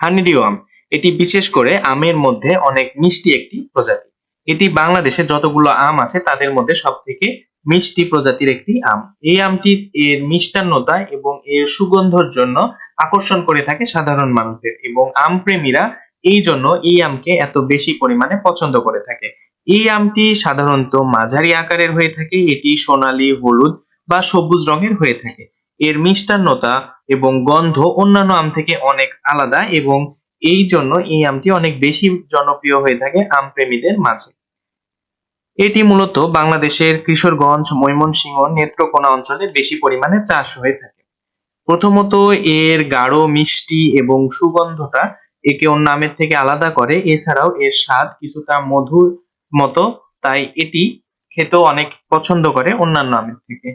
Honeydew আম এটি বিশেষ করে আমের মধ্যে অনেক মিষ্টি একটি প্রজাতি। এটি বাংলাদেশে যতগুলো আম আছে তাদের মধ্যে সবথেকে মিষ্টি প্রজাতির একটি আম। এই আমটি এর মিষ্টান্নতা এবং এর সুগন্ধের জন্য আকর্ষণ করে থাকে সাধারণ মানুষদের, এবং আম প্রেমীরা এই জন্য এই আমকে এত বেশি পরিমাণে পছন্দ করে থাকে। এই আমটি সাধারণত মাঝারি আকারের হয়ে থাকে, এটি সোনালী, হলুদ বা সবুজ রঙের হয়ে থাকে। এর মিষ্টান্নতা এবং গন্ধ অন্যান্য আম থেকে অনেক আলাদা, এবং এই জন্য এই আমটি অনেক বেশি জনপ্রিয় হয়ে থাকে আম প্রেমীদের মাঝে। এটি মূলত বাংলাদেশের কিশোরগঞ্জ, ময়মনসিংহ, নেত্রকোনা অঞ্চলে বেশি পরিমাণে চাষ হয়ে থাকে। প্রথমত এর গাঢ় মিষ্টি এবং সুগন্ধটা একে অন্য আমের থেকে আলাদা করে। এছাড়াও এর স্বাদ কিছুটা মধুর মতো, তাই এটি খেতেও অনেক পছন্দ করে অন্যান্য আমের থেকে।